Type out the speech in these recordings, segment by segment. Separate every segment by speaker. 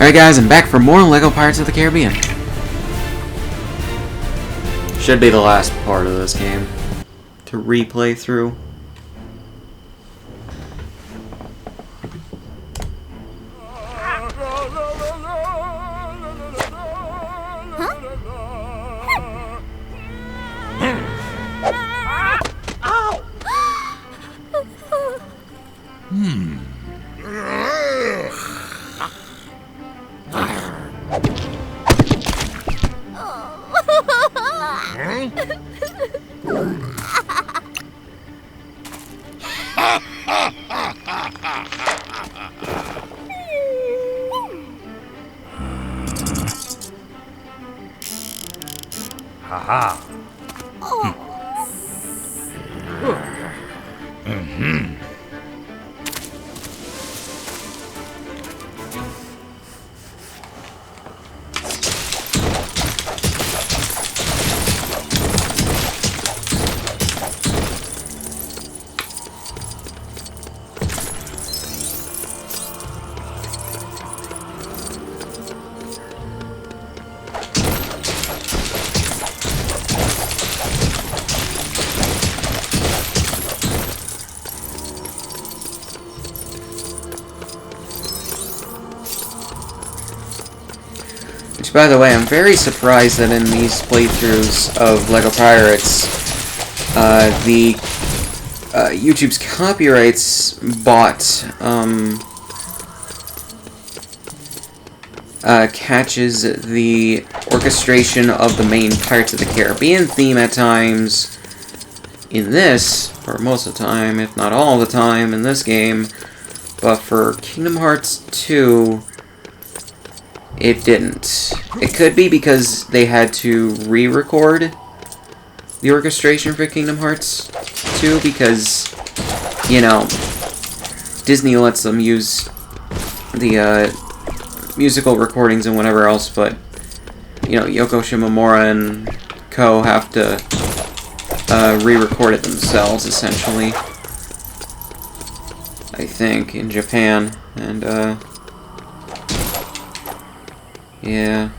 Speaker 1: Alright guys, I'm back for more LEGO Pirates of the Caribbean. Should be the last part of this game to replay through.
Speaker 2: Haha.
Speaker 1: Which, by the way, I'm very surprised that in these playthroughs of LEGO Pirates, YouTube's copyrights bot catches the orchestration of the main Pirates of the Caribbean theme at times in this, or most of the time, if not all the time in this game, but for Kingdom Hearts 2, it didn't. It could be because they had to re-record the orchestration for Kingdom Hearts 2 because, you know, Disney lets them use the musical recordings and whatever else, but, you know, Yoko Shimomura and co. have to re-record it themselves, essentially. I think, in Japan, and, yeah.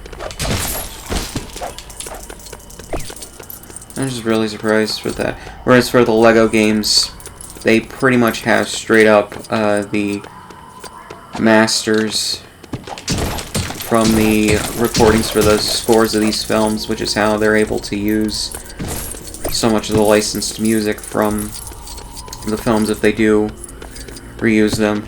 Speaker 1: I'm just really surprised with that. Whereas for the LEGO games, they pretty much have straight up the masters from the recordings for the scores of these films, which is how they're able to use so much of the licensed music from the films if they do reuse them.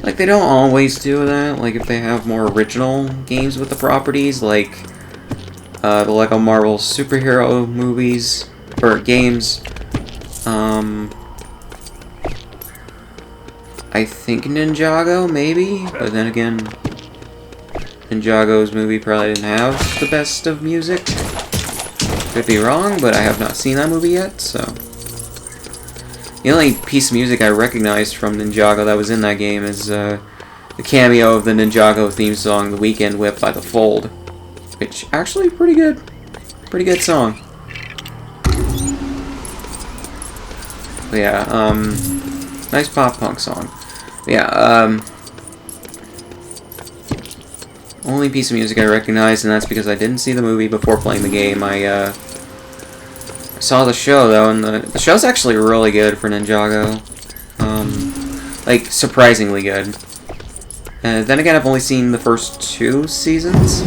Speaker 1: Like, they don't always do that. Like, if they have more original games with the properties, like the LEGO Marvel superhero movies, or games, I think Ninjago, maybe? But then again, Ninjago's movie probably didn't have the best of music. Could be wrong, but I have not seen that movie yet, so... The only piece of music I recognized from Ninjago that was in that game is the cameo of the Ninjago theme song, The Weekend Whip by The Fold. Which, actually, pretty good. Pretty good song. But yeah, nice pop-punk song. But yeah, only piece of music I recognized, and that's because I didn't see the movie before playing the game. I saw the show, though, and the show's actually really good for Ninjago. Like, surprisingly good. Then again, I've only seen the first 2 seasons.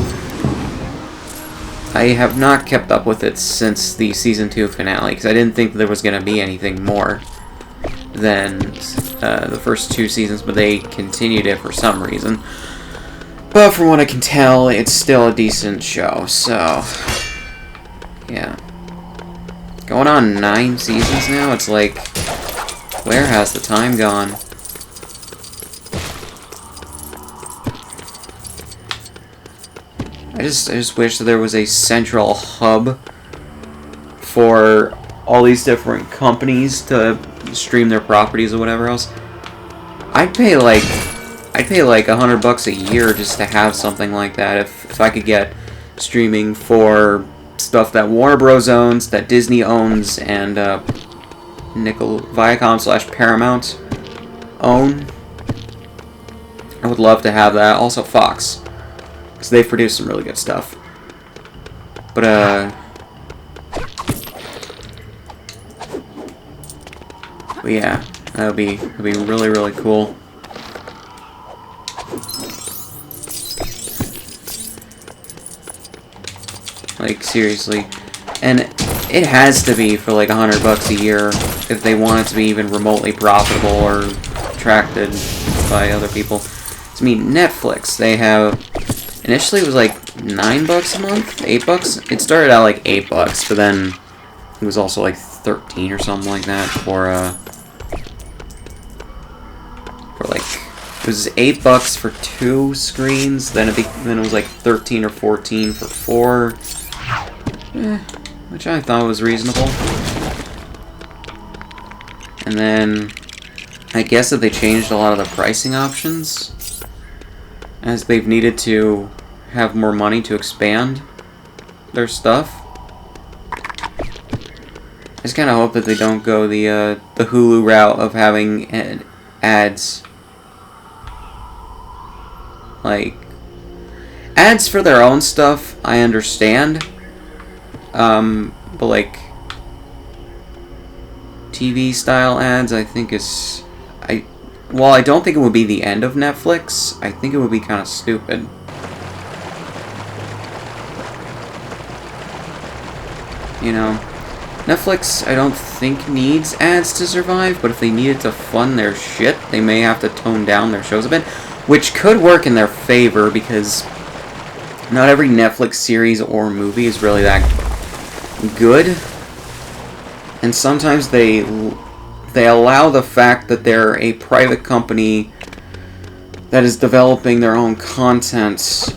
Speaker 1: I have not kept up with it since the Season 2 finale, because I didn't think there was going to be anything more than the first 2 seasons, but they continued it for some reason. But from what I can tell, it's still a decent show, so... yeah. Going on 9 seasons now? It's like, where has the time gone? I just wish that there was a central hub for all these different companies to stream their properties or whatever else. I'd pay like $100 a year just to have something like that if I could get streaming for stuff that Warner Bros. Owns, that Disney owns, and Viacom/Paramount own. I would love to have that. Also Fox, because they've produced some really good stuff. But yeah, that'd be really, really cool. Like, seriously. And it has to be for like $100 a year if they want it to be even remotely profitable or attracted by other people. To me, Netflix, they have... Initially it was like $9 a month? $8? It started out like $8, but then it was also like 13 or something like that for like... It was $8 for 2 screens, then it was like 13 or 14 for 4. Which I thought was reasonable. And then I guess that they changed a lot of the pricing options as they've needed to have more money to expand their stuff. I just kind of hope that they don't go the Hulu route of having ads. Like, ads for their own stuff, I understand. But like, TV style ads, I think is... While I don't think it would be the end of Netflix, I think it would be kind of stupid. You know, Netflix, I don't think needs ads to survive, but if they needed to fund their shit, they may have to tone down their shows a bit, which could work in their favor, because not every Netflix series or movie is really that good, and sometimes they allow the fact that they're a private company that is developing their own content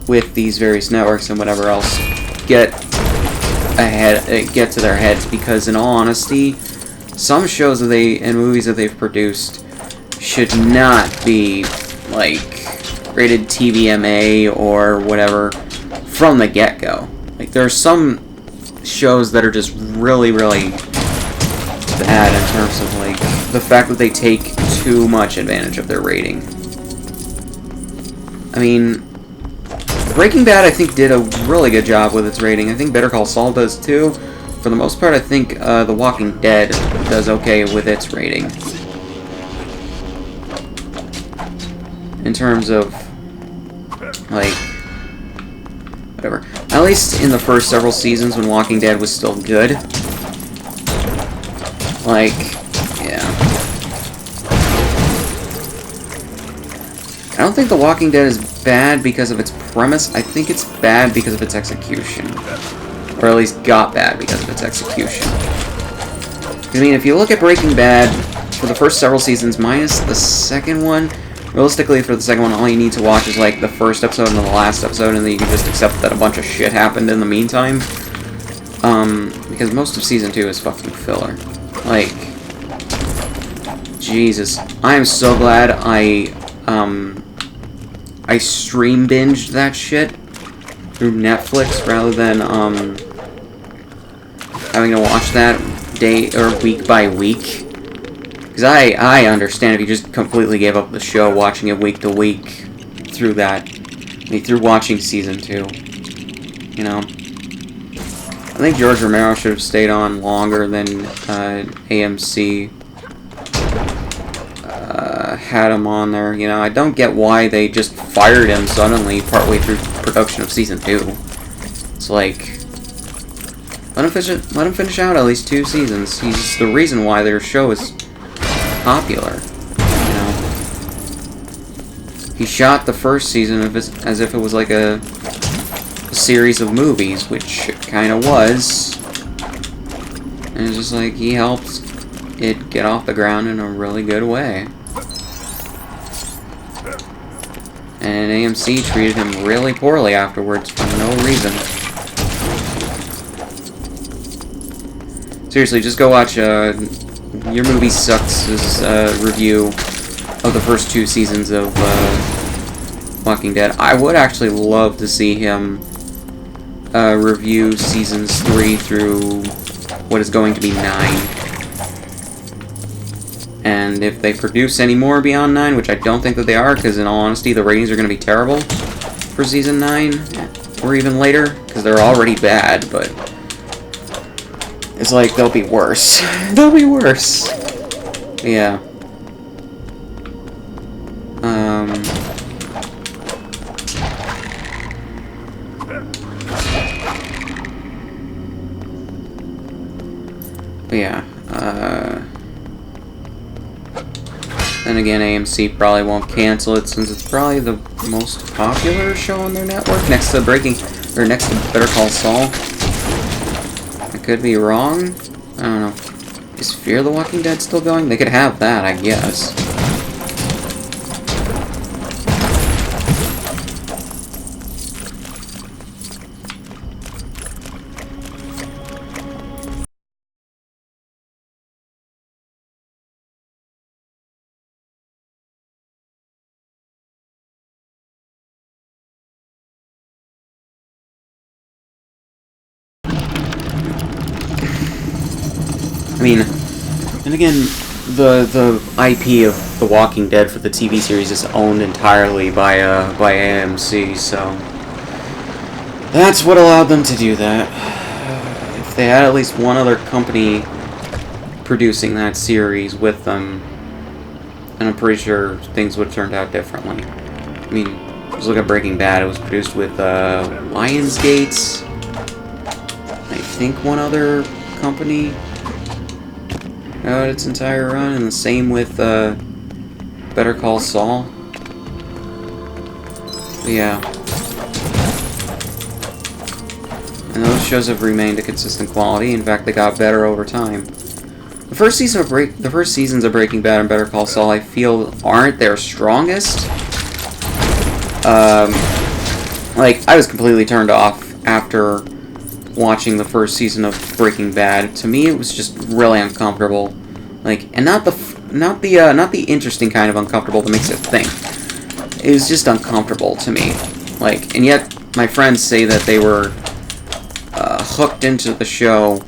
Speaker 1: with these various networks and whatever else get to their heads, because in all honesty, some shows that and movies that they've produced should not be like rated TVMA or whatever from the get-go. Like, there are some shows that are just really, really bad in terms of, like, the fact that they take too much advantage of their rating. I mean, Breaking Bad, I think, did a really good job with its rating. I think Better Call Saul does, too. For the most part, I think The Walking Dead does okay with its rating. In terms of, like, whatever. At least in the first several seasons when Walking Dead was still good. Like, yeah. I don't think The Walking Dead is bad because of its premise. I think it's bad because of its execution. Or at least got bad because of its execution. I mean, if you look at Breaking Bad, for the first several seasons, minus the second one, realistically, for the second one, all you need to watch is, like, the first episode and the last episode, and then you can just accept that a bunch of shit happened in the meantime. Because most of Season 2 is fucking filler. Like, Jesus. I am so glad I stream binged that shit through Netflix rather than, having to watch that day, or week by week. Because I understand if you just completely gave up the show, watching it week to week through that. I mean, through watching Season 2. You know? I think George Romero should have stayed on longer than AMC had him on there. You know, I don't get why they just fired him suddenly partway through production of Season 2. It's like... Let him finish out at least 2 seasons. He's the reason why their show is popular, you know. He shot the first season of it as if it was like a series of movies, which it kind of was. And it's just like, he helped it get off the ground in a really good way. And AMC treated him really poorly afterwards for no reason. Seriously, just go watch Your Movie Sucks' review of the first 2 seasons of Walking Dead. I would actually love to see him review seasons 3 through what is going to be 9. And if they produce any more beyond 9, which I don't think that they are, because in all honesty, the ratings are going to be terrible for Season 9, or even later, because they're already bad, but it's like, they'll be worse. They'll be worse. Yeah. But yeah, then again, AMC probably won't cancel it since it's probably the most popular show on their network, next to next to Better Call Saul. I could be wrong. I don't know. Is Fear the Walking Dead still going? They could have that, I guess. I mean, and again, the IP of The Walking Dead for the TV series is owned entirely by AMC, so that's what allowed them to do that. If they had at least one other company producing that series with them, and I'm pretty sure things would have turned out differently. I mean, just look at Breaking Bad. It was produced with Lionsgate, I think one other company out its entire run, and the same with Better Call Saul. But yeah. And those shows have remained a consistent quality. In fact, they got better over time. The first seasons of Breaking Bad and Better Call Saul, I feel, aren't their strongest. Like, I was completely turned off after watching the first season of Breaking Bad. To me, it was just really uncomfortable. Like, and not the interesting kind of uncomfortable that makes it think. It was just uncomfortable to me. Like, and yet my friends say that they were hooked into the show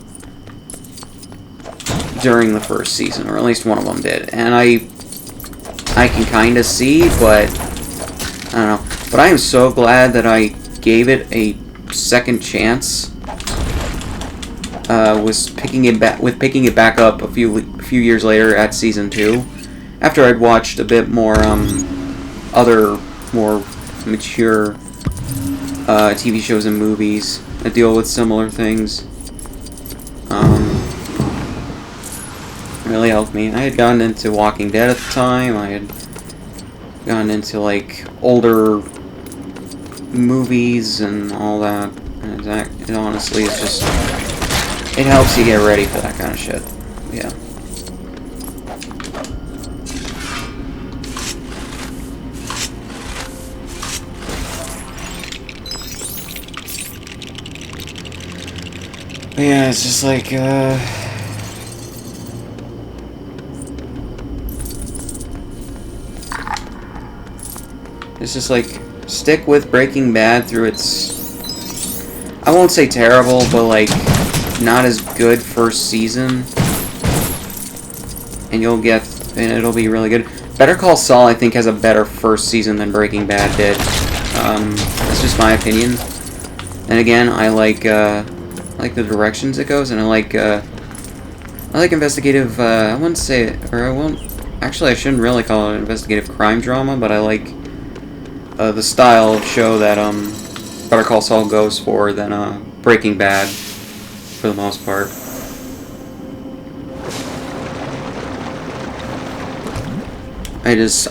Speaker 1: during the first season, or at least one of them did. And I can kind of see, but I don't know. But I am so glad that I gave it a second chance. Was picking it back up a few years later at season 2, after I'd watched a bit more other more mature TV shows and movies that deal with similar things. Really helped me. I had gotten into Walking Dead at the time. I had gotten into like older movies and all that. And it honestly is just, it helps you get ready for that kind of shit. Yeah. But yeah, it's just like, it's just like, stick with Breaking Bad through its, I won't say terrible, but like, not as good first season, and it'll be really good. Better Call Saul, I think, has a better first season than Breaking Bad did. That's just my opinion. And again, I like the directions it goes, and I like investigative. I wouldn't say, or I won't. Actually, I shouldn't really call it an investigative crime drama, but I like the style of show that Better Call Saul goes for than Breaking Bad, for the most part.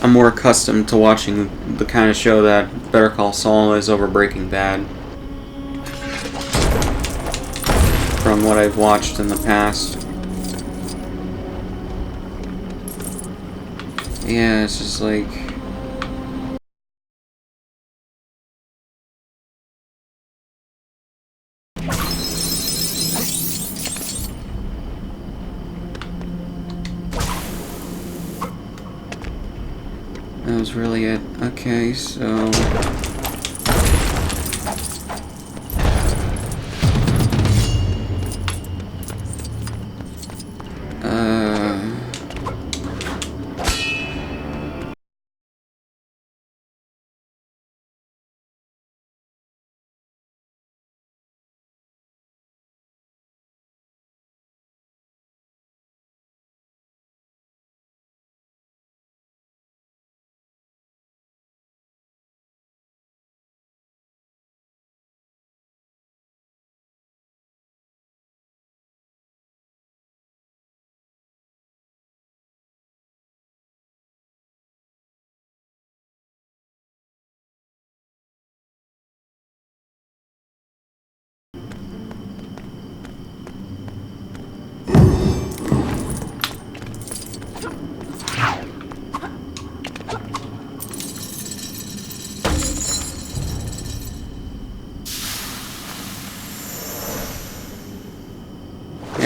Speaker 1: I'm more accustomed to watching the kind of show that Better Call Saul is over Breaking Bad, from what I've watched in the past. Yeah, it's just like, that was really it. Okay, so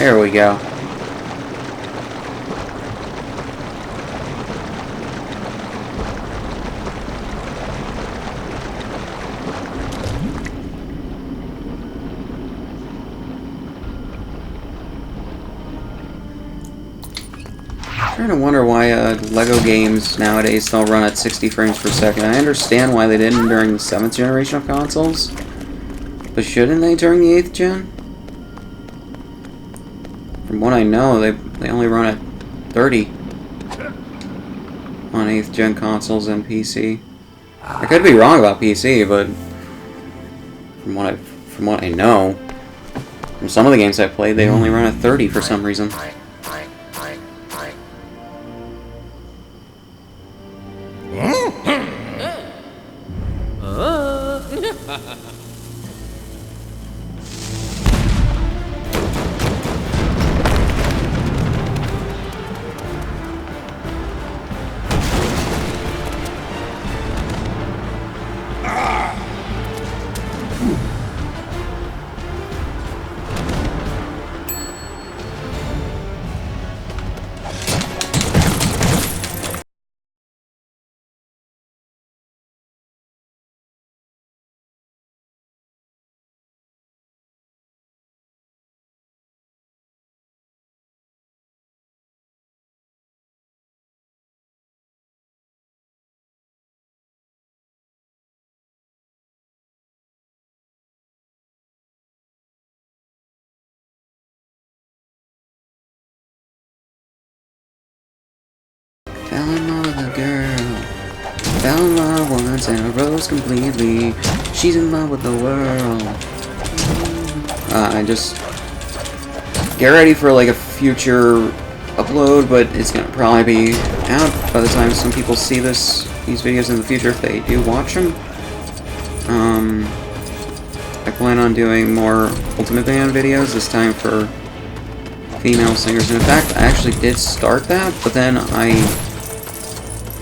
Speaker 1: There we go. I'm trying to wonder why Lego games nowadays don't run at 60 frames per second. I understand why they didn't during the 7th generation of consoles, but shouldn't they during the 8th gen? From what I know, they only run at 30 on 8th gen consoles and PC. I could be wrong about PC, but from what I know, from some of the games I played, they only run at 30 for some reason. Fell in love with a girl. Fell in love once and arose completely. She's in love with the world. I just get ready for like a future upload, but it's gonna probably be out by the time some people see these videos in the future if they do watch them. I plan on doing more Ultimate Band videos, this time for female singers. And in fact, I actually did start that, but then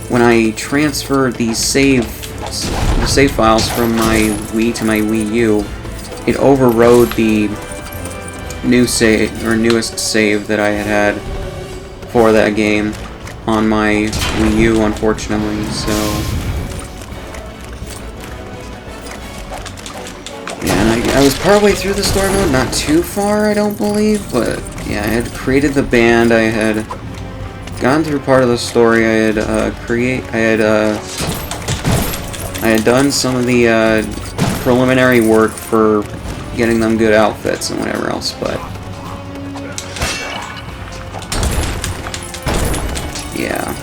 Speaker 1: when I transferred the save files from my Wii to my Wii U, it overrode the newest save that I had for that game on my Wii U, unfortunately. So yeah, and I was partway through the story mode, not too far, I don't believe, but yeah, I had created the band, I had gone through part of the story, I had done some of the preliminary work for getting them good outfits and whatever else, but yeah.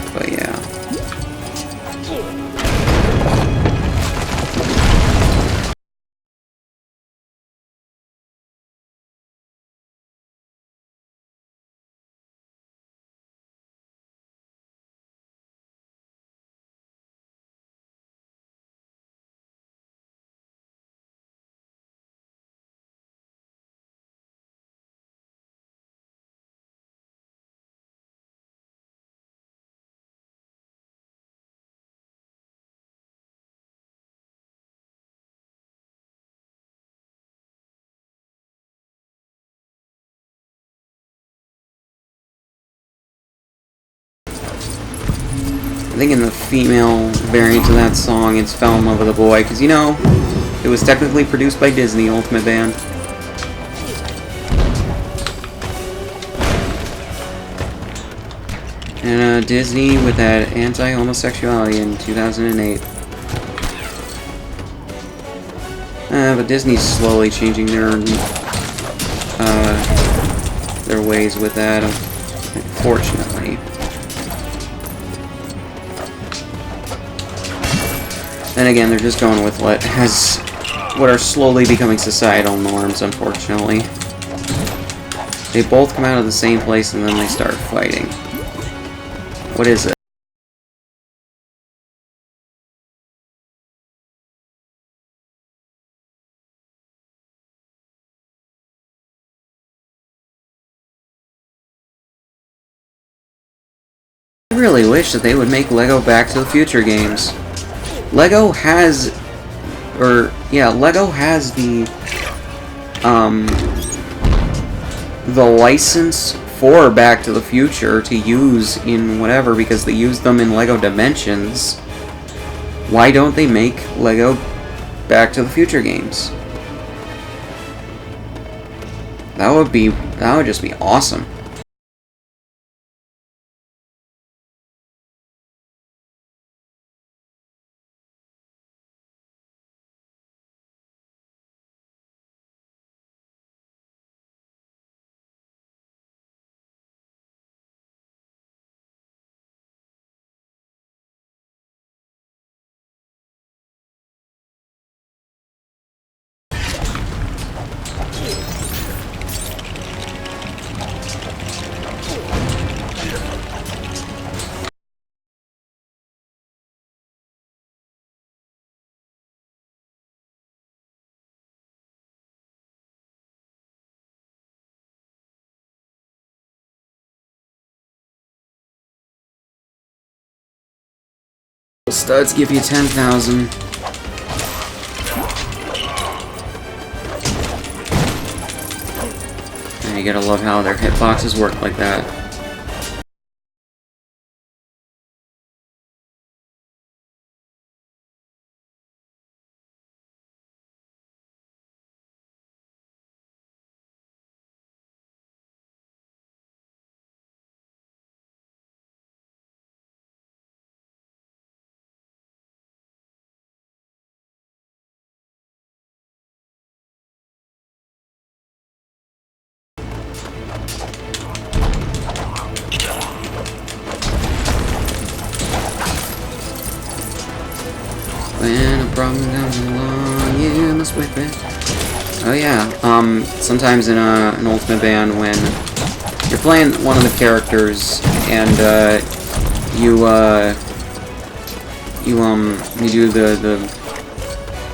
Speaker 1: I think in the female variant of that song, it's Fell in Love with a Boy, because, you know, it was technically produced by Disney, Ultimate Band. And Disney with that anti-homosexuality in 2008. But Disney's slowly changing their ways with that, unfortunately. Then again, they're just going with what are slowly becoming societal norms, unfortunately. They both come out of the same place and then they start fighting. What is it? I really wish that they would make Lego Back to the Future games. Lego has the the license for Back to the Future to use in whatever, because they used them in Lego Dimensions, why don't they make Lego Back to the Future games? That would just be awesome. Studs give you 10,000. And you gotta love how their hitboxes work like that. When a problem comes along, you must whip it. Oh yeah, sometimes in an Ultimate Band, when you're playing one of the characters and you do the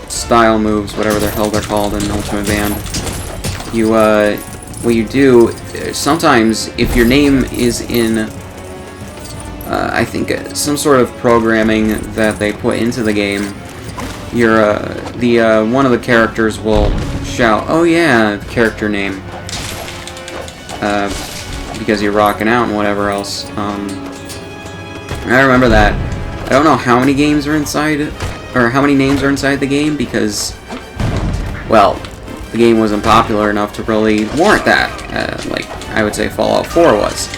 Speaker 1: style moves, whatever the hell they're called in Ultimate Band. What you do sometimes, if your name is in I think some sort of programming that they put into the game, one of the characters will shout, "Oh yeah, character name," because you're rocking out and whatever else. I remember that. I don't know how many games are inside, or how many names are inside the game, because, well, the game wasn't popular enough to really warrant that. Like I would say Fallout 4 was.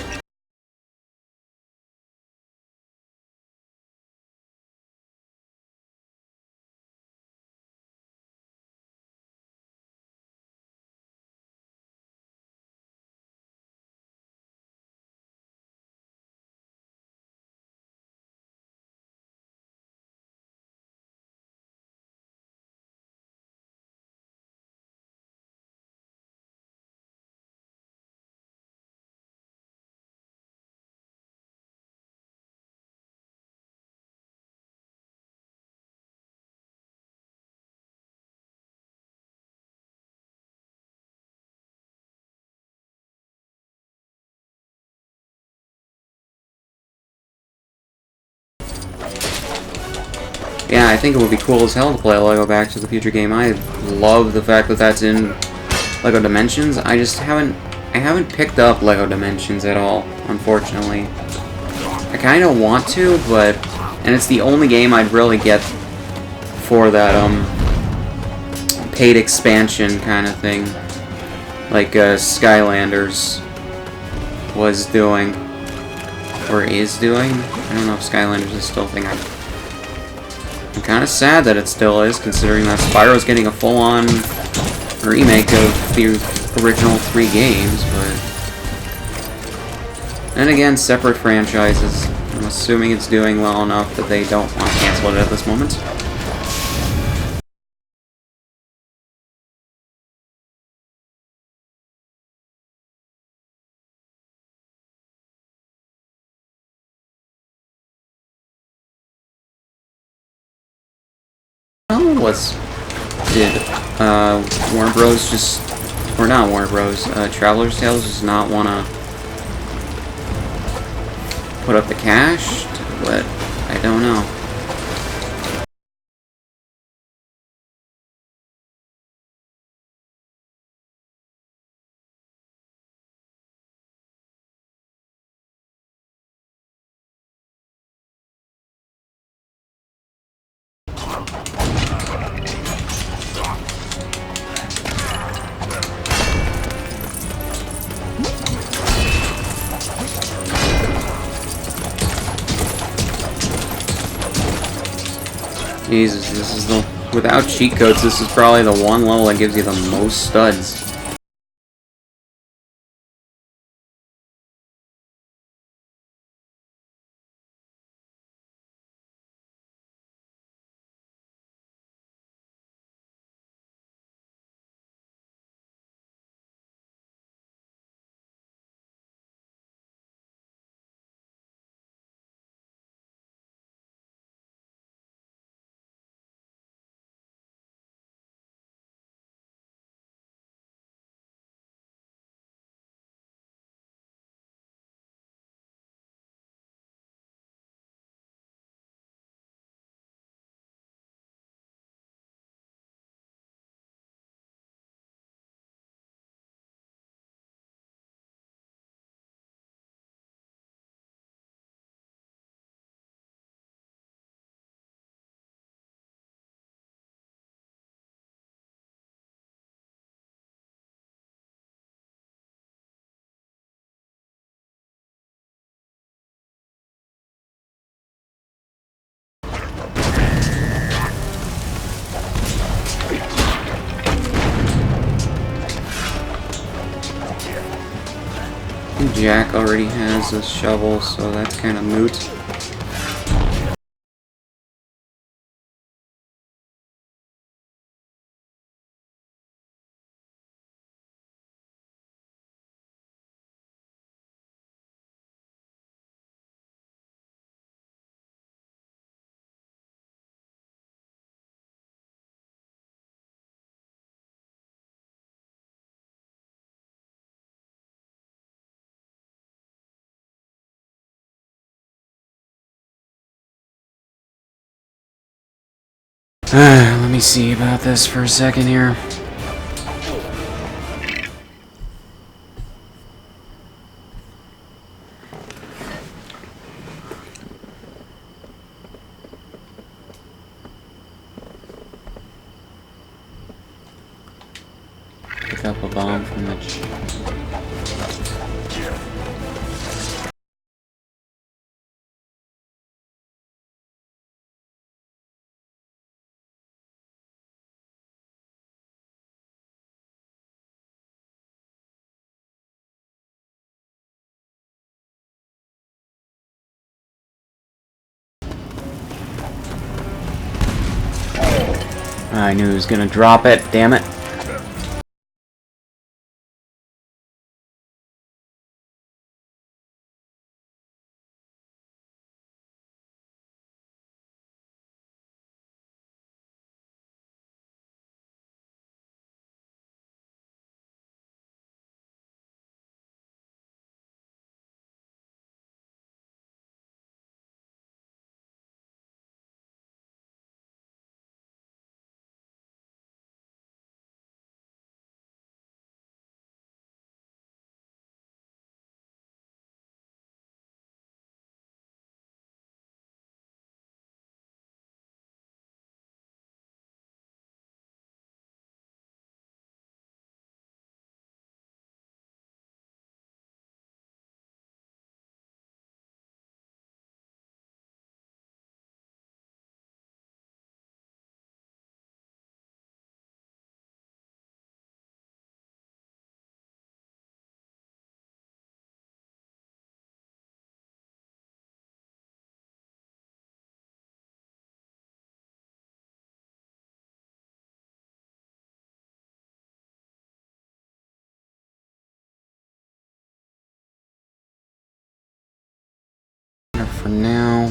Speaker 1: Yeah, I think it would be cool as hell to play a Lego Back to the Future game. I love the fact that that's in Lego Dimensions. I just haven't picked up Lego Dimensions at all, unfortunately. I kind of want to, and it's the only game I'd really get for that paid expansion kind of thing, like Skylanders was doing, or is doing. I don't know if Skylanders is still a thing. I'm kind of sad that it still is, considering that Spyro's getting a full-on remake of the original 3 games, but... And again, separate franchises. I'm assuming it's doing well enough that they don't want to cancel it at this moment. Did Warner Bros. Just, or not Warner Bros. Traveler's Tales does not want to put up the cash, but I don't know. Jesus, this is the... Without cheat codes, this is probably the one level that gives you the most studs. Jack already has a shovel, so that's kind of moot. Let me see about this for a second here. Pick up a bomb from the... I knew he was gonna drop it, damn it. For now...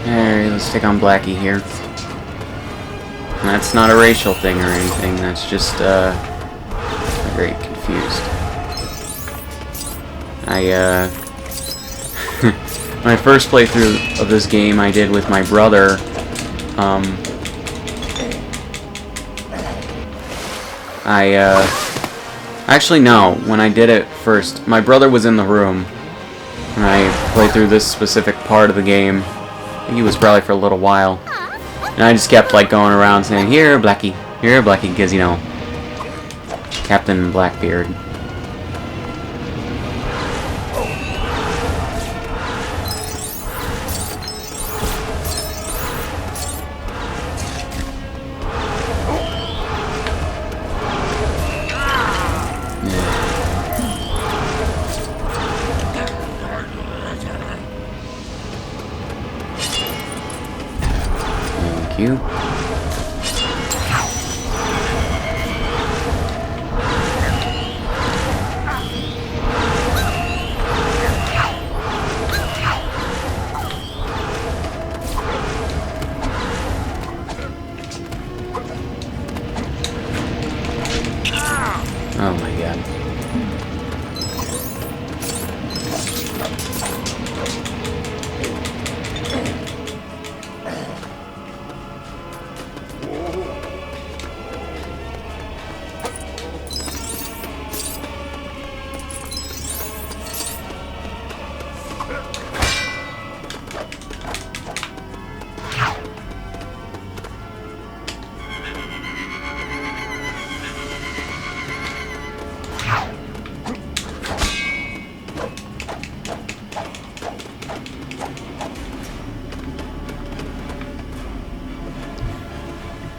Speaker 1: Alright, let's take on Blackie here. That's not a racial thing or anything, that's just, I'm very confused. My first playthrough of this game I did with my brother, actually no, when I did it first, my brother was in the room, and I played through this specific part of the game. I think he was probably for a little while. And I just kept, like, going around saying, here, Blackie, because, you know, Captain Blackbeard. Thank you. Oh my god.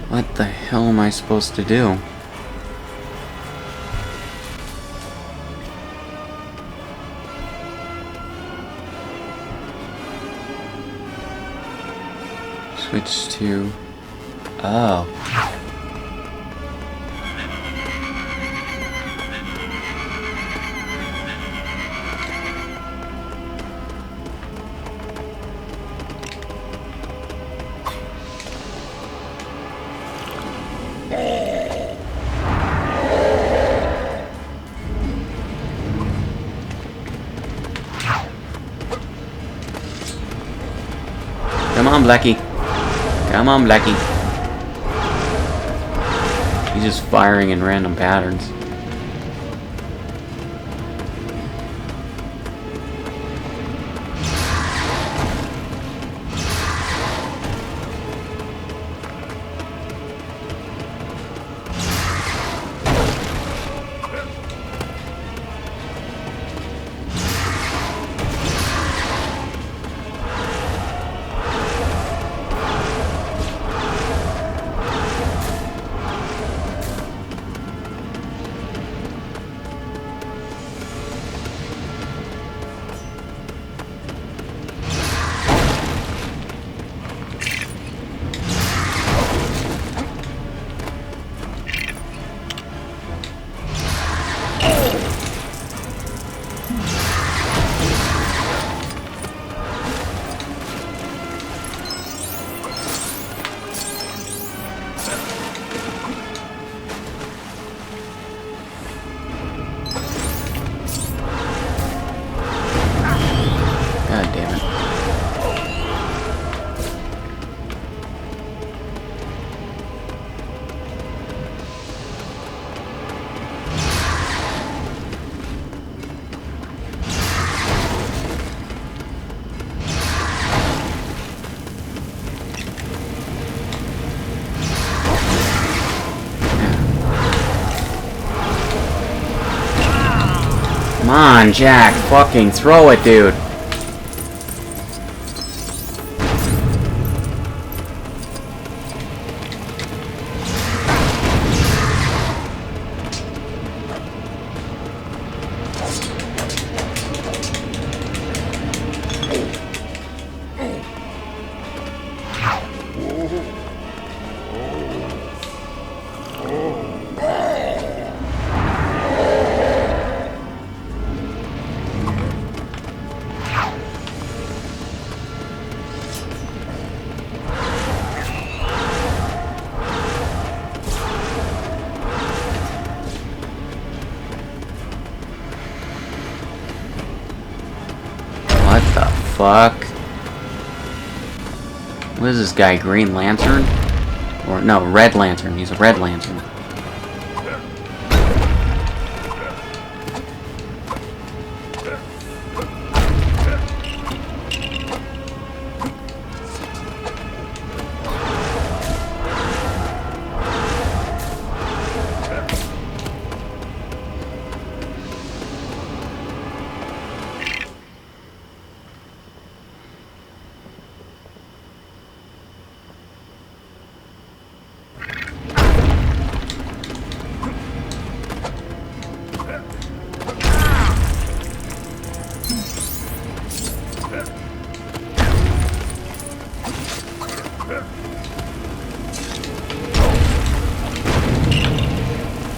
Speaker 1: What the hell am I supposed to do? Switch to... Oh. Come on, Blackie. Come on, Blackie. He's just firing in random patterns. on, Jack. Fucking throw it, dude. What the fuck? What is this guy, Green Lantern? Or, no, Red Lantern. He's a Red Lantern.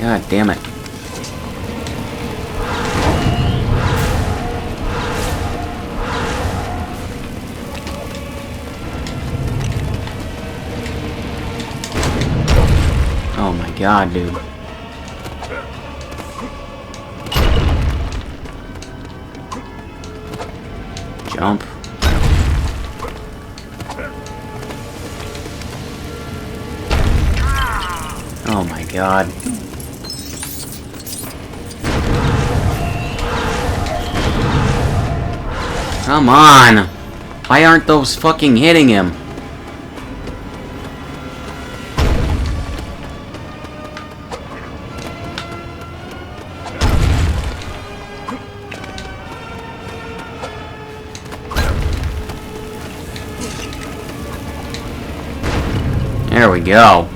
Speaker 1: God damn it. Oh my god, dude. Jump. Oh my god. Come on! Why aren't those fucking hitting him? There we go.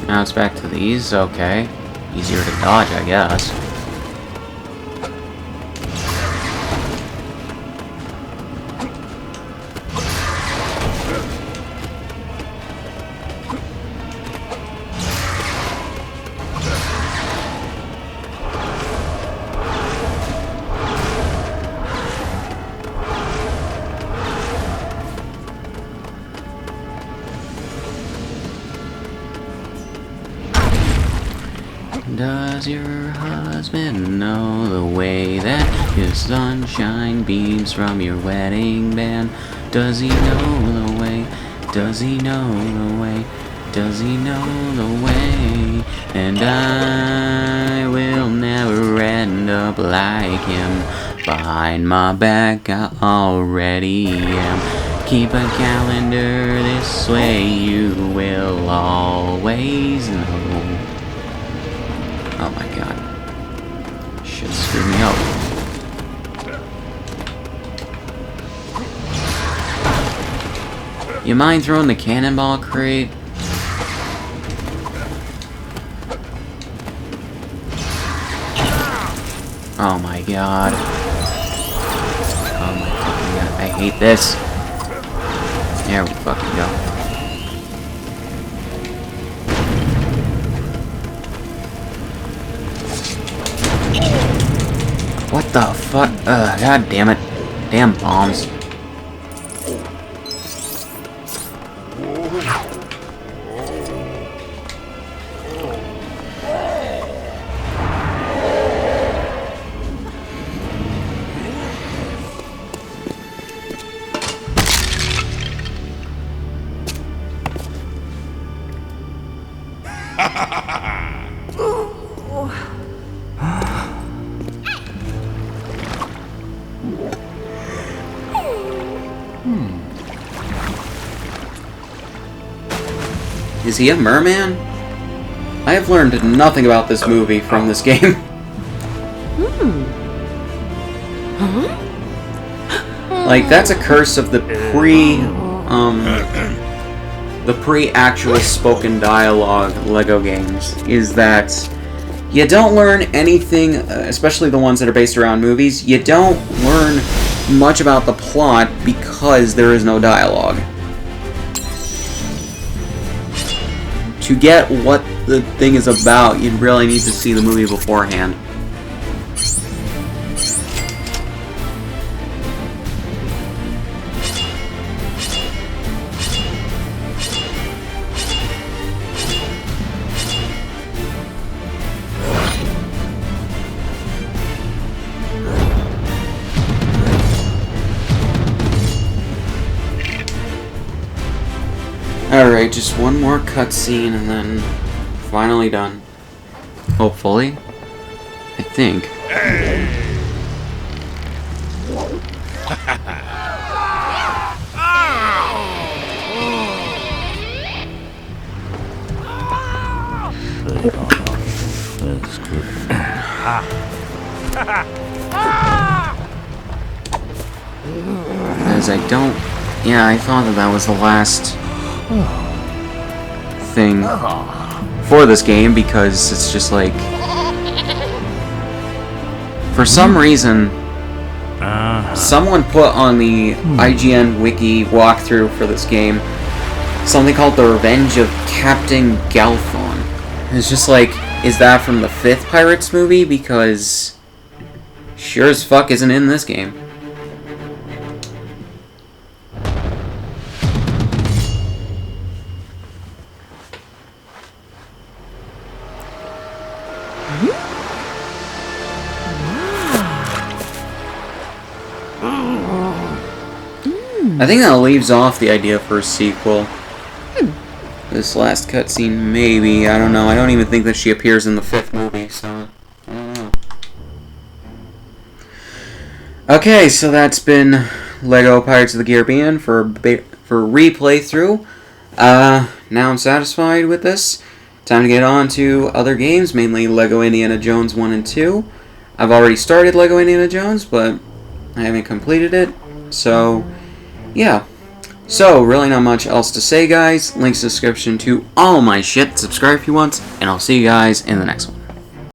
Speaker 1: Now it's back to these, okay. Easier to dodge, I guess. Does your husband know the way that his sunshine beams from your wedding band? Does he know the way? Does he know the way? Does he know the way? And I will never end up like him. Behind my back I already am. Keep a calendar this way, you will always know. Oh my god. Shit screwed me up. You mind throwing the cannonball crate? Oh my god. Oh my fucking god. I hate this. There we fucking go. What the fuck? God damn it. Damn bombs. Is he a merman? I have learned nothing about this movie from this game. Like, that's a curse of the pre-actual spoken dialogue LEGO games, is that you don't learn anything, especially the ones that are based around movies, you don't learn much about the plot because there is no dialogue. To get what the thing is about, you really need to see the movie beforehand. Alright, just one more cutscene and then finally done. Hopefully. I think. Because I don't... Yeah, I thought that was the last thing for this game, because it's just like, for some reason someone put on the IGN wiki walkthrough for this game something called The Revenge of Captain Galthon. It's just like, is that from the 5th Pirates movie? Because sure as fuck isn't in this game. I think that leaves off the idea for a sequel. This last cutscene, maybe. I don't know. I don't even think that she appears in the 5th movie, so I don't know. Okay, so that's been LEGO Pirates of the Caribbean for replaythrough. Now I'm satisfied with this. Time to get on to other games, mainly LEGO Indiana Jones 1 and 2. I've already started LEGO Indiana Jones, but I haven't completed it, so yeah. So, really not much else to say, guys. Links in the description to all my shit. Subscribe if you want, and I'll see you guys in the next one.